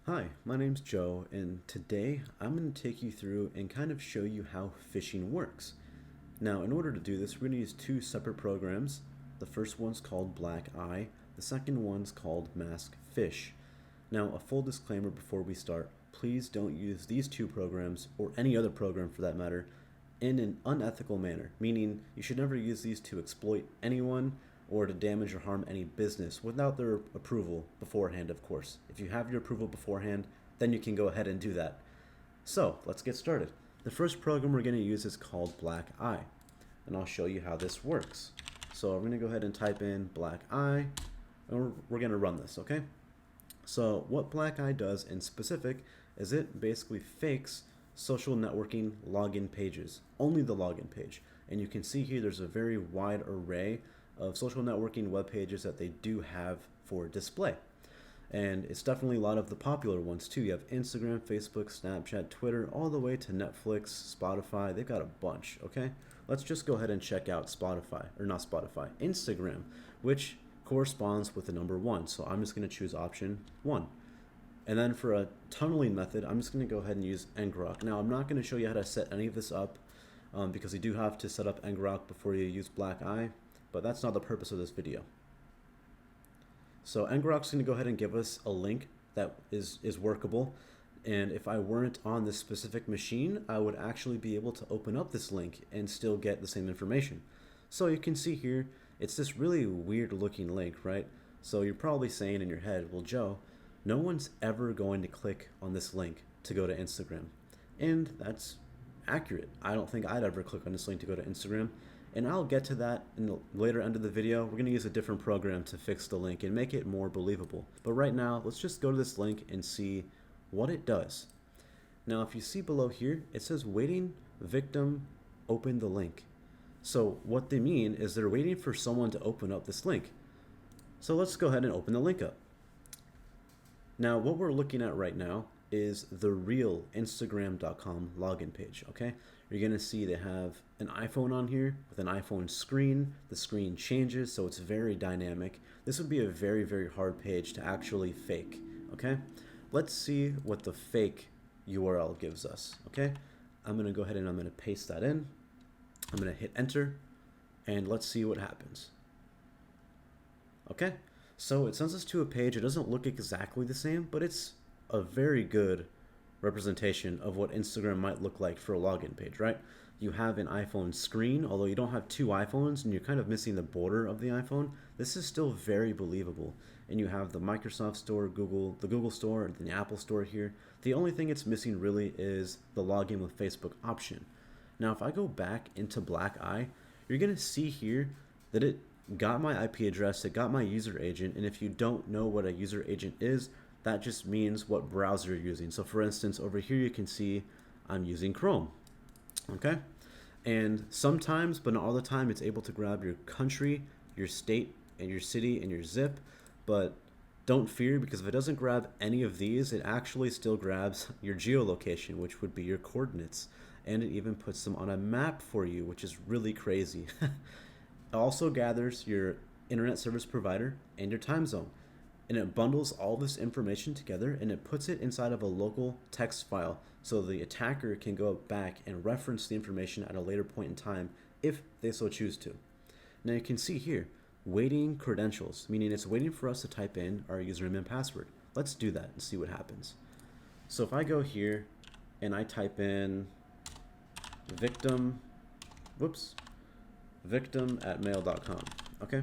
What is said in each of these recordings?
Hi, my name's Joe, and today I'm going to take you through and kind of show you how phishing works. Now, in order to do this, we're going to use two separate programs. The first one's called Black Eye, the second one's called Mask Fish. Now, a full disclaimer before we start, please don't use these two programs, or any other program for that matter, in an unethical manner, meaning you should never use these to exploit anyone or to damage or harm any business without their approval beforehand, of course. If you have your approval beforehand, then you can go ahead and do that. So, let's get started. The first program we're going to use is called Black Eye, and I'll show you how this works. So, I'm going to go ahead and type in Black Eye, and we're going to run this, okay? So, what Black Eye does in specific is it basically fakes social networking login pages, only the login page. And you can see here there's a very wide array of social networking web pages that they do have for display. And it's definitely a lot of the popular ones too. You have Instagram, Facebook, Snapchat, Twitter, all the way to Netflix, Spotify. They've got a bunch, okay? Let's just go ahead and check out Spotify, or not Spotify, Instagram, which corresponds with the number 1. So I'm just going to choose option 1. And then for a tunneling method, I'm just going to go ahead and use ngrok. Now, I'm not going to show you how to set any of this up because you do have to set up ngrok before you use Black Eye, but that's not the purpose of this video. So ngrok's going to go ahead and give us a link that is workable. And if I weren't on this specific machine, I would actually be able to open up this link and still get the same information. So you can see here, it's this really weird looking link, right? So you're probably saying in your head, well, Joe, no one's ever going to click on this link to go to Instagram. And that's accurate. I don't think I'd ever click on this link to go to Instagram. And I'll get to that in the later end of the video. We're going to use a different program to fix the link and make it more believable. But right now, let's just go to this link and see what it does. Now, if you see below here, it says waiting victim open the link. So what they mean is they're waiting for someone to open up this link. So let's go ahead and open the link up. Now, what we're looking at right now is the real Instagram.com login page, okay? You're going to see they have an iPhone on here with an iPhone screen. The screen changes, so it's very dynamic. This would be a very, very hard page to actually fake, okay? Let's see what the fake URL gives us, okay? I'm going to go ahead and I'm going to paste that in. I'm going to hit enter, and let's see what happens. Okay? So it sends us to a page. It doesn't look exactly the same, but it's a very good representation of what Instagram might look like for a login page, right? You have an iPhone screen, although you don't have two iPhones and you're kind of missing the border of the iPhone. This is still very believable. And you have the Microsoft Store, the Google Store, and the Apple Store here. The only thing it's missing really is the login with Facebook option. Now, if I go back into Black Eye, you're going to see here that it got my IP address, it got my user agent, and if you don't know what a user agent is, that just means what browser you're using. So for instance, over here you can see I'm using Chrome, okay? And sometimes, but not all the time, it's able to grab your country, your state, and your city, and your zip, but don't fear, because if it doesn't grab any of these, it actually still grabs your geolocation, which would be your coordinates, and it even puts them on a map for you, which is really crazy. It also gathers your internet service provider and your time zone, and it bundles all this information together and it puts it inside of a local text file so the attacker can go back and reference the information at a later point in time if they so choose to. Now you can see here, waiting credentials, meaning it's waiting for us to type in our username and password. Let's do that and see what happens. So if I go here and I type in victim at mail.com, okay?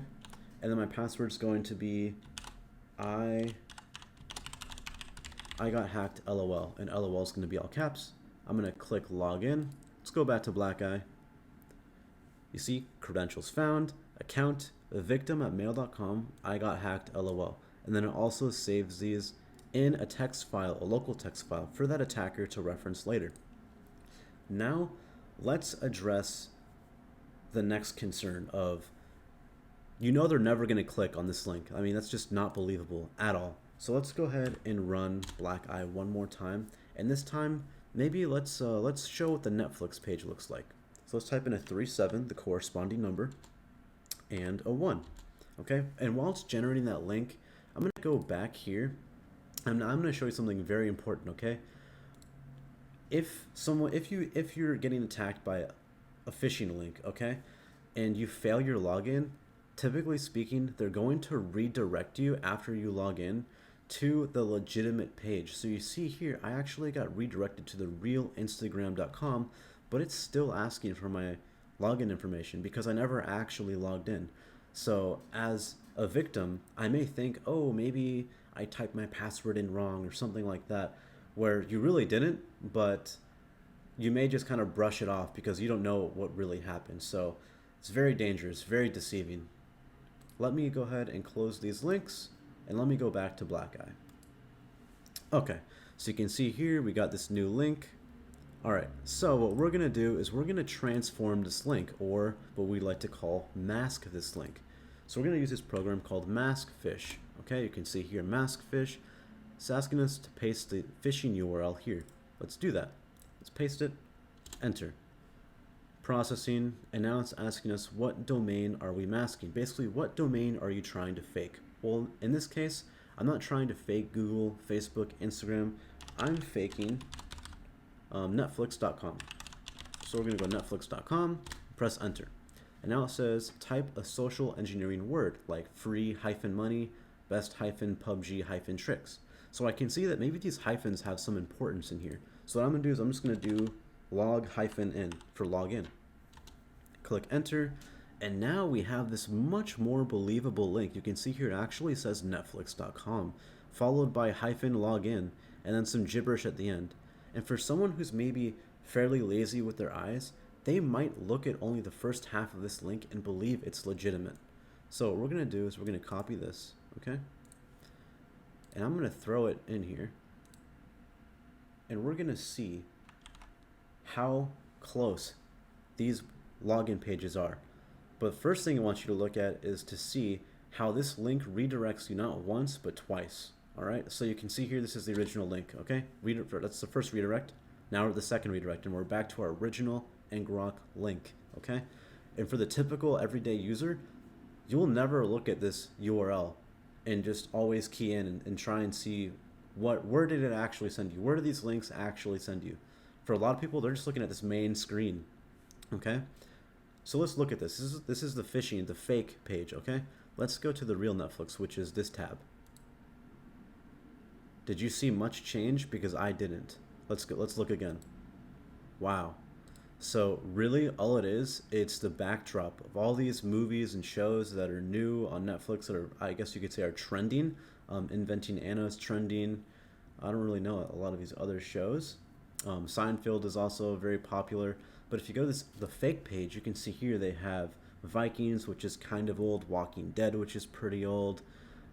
And then my password's going to be I got hacked LOL, and LOL is going to be all caps. I'm going to click login. Let's go back to Black Eye. You see, credentials found, account, victim at mail.com, I got hacked LOL. And then it also saves these in a text file, a local text file, for that attacker to reference later. Now, let's address the next concern of, you know, they're never going to click on this link. I mean, that's just not believable at all. So let's go ahead and run Black Eye one more time, and this time maybe let's show what the Netflix page looks like. So let's type in a 37, the corresponding number, and a 1. Okay, and while it's generating that link, I'm going to go back here And I'm going to show you something very important, okay? If you're getting attacked by a phishing link, okay, and you fail your login, typically speaking, they're going to redirect you after you log in to the legitimate page. So you see here, I actually got redirected to the real Instagram.com, but it's still asking for my login information because I never actually logged in. So as a victim, I may think, oh, maybe I typed my password in wrong or something like that, where you really didn't, but you may just kind of brush it off because you don't know what really happened. So it's very dangerous, very deceiving. Let me go ahead and close these links and let me go back to Black Eye. Okay, so you can see here we got this new link. All right, so what we're gonna do is we're gonna transform this link, or what we like to call mask this link. So we're gonna use this program called MaskFish. Okay, you can see here MaskFish. It's asking us to paste the phishing URL here. Let's do that. Let's paste it, enter. Processing, and now it's asking us what domain are we masking. Basically, what domain are you trying to fake? Well, in this case, I'm not trying to fake Google, Facebook, Instagram. I'm faking Netflix.com. So we're going to go Netflix.com, press enter. And now it says type a social engineering word like free -money, best -PUBG tricks. So I can see that maybe these hyphens have some importance in here. So what I'm going to do is I'm just going to do log-in for login. Click enter. And now we have this much more believable link. You can see here it actually says Netflix.com, followed by -login, and then some gibberish at the end. And for someone who's maybe fairly lazy with their eyes, they might look at only the first half of this link and believe it's legitimate. So what we're going to do is we're going to copy this, okay? And I'm going to throw it in here. And we're going to see how close these login pages are. But the first thing I want you to look at is to see how this link redirects you not once, but twice. All right, so you can see here, this is the original link, okay? That's the first redirect. Now we're the second redirect, and we're back to our original ngrok link, okay? And for the typical everyday user, you'll never look at this URL and just always key in and try and see where did it actually send you? Where do these links actually send you? For a lot of people, they're just looking at this main screen, okay? So let's look at this. This is the phishing, the fake page, okay? Let's go to the real Netflix, which is this tab. Did you see much change? Because I didn't. Let's look again. Wow. So really all it is, it's the backdrop of all these movies and shows that are new on Netflix that are, I guess you could say, are trending. Inventing Anna is trending. I don't really know a lot of these other shows. Seinfeld is also very popular. But if you go to the fake page, you can see here they have Vikings, which is kind of old, Walking Dead, which is pretty old.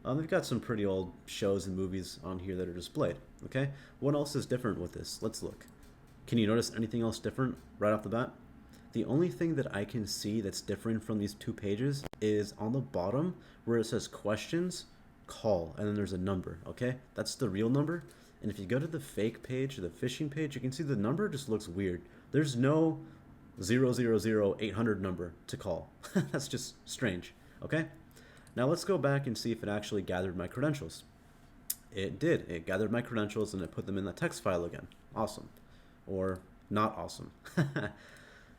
They've got some pretty old shows and movies on here that are displayed. Okay, what else is different with this? Let's look. Can you notice anything else different right off the bat? The only thing that I can see that's different from these two pages is on the bottom where it says questions, call, and then there's a number. Okay, that's the real number. And if you go to the fake page, the phishing page, you can see the number just looks weird. There's no 000 number to call. That's just strange. Okay. Now let's go back and see if it actually gathered my credentials. It did. It gathered my credentials and it put them in the text file again. Awesome. Or not awesome.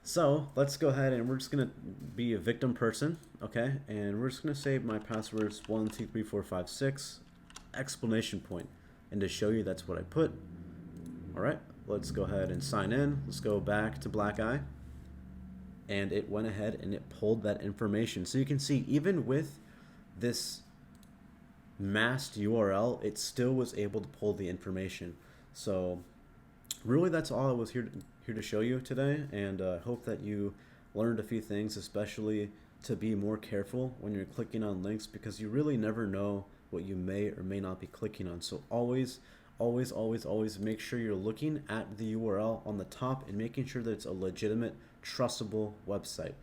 So let's go ahead and we're just going to be a victim person. Okay. And we're just going to say my password's 123456 explanation point. And to show you that's what I put. All right. Let's go ahead and sign in. Let's go back to Black Eye. And it went ahead and it pulled that information. So you can see even with this masked URL, it still was able to pull the information. So really that's all I was here to show you today, and I hope that you learned a few things, especially to be more careful when you're clicking on links, because you really never know what you may or may not be clicking on. So always make sure you're looking at the URL on the top and making sure that it's a legitimate, trustable website.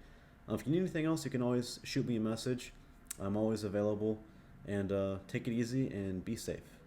If you need anything else, you can always shoot me a message. I'm always available, and take it easy and be safe.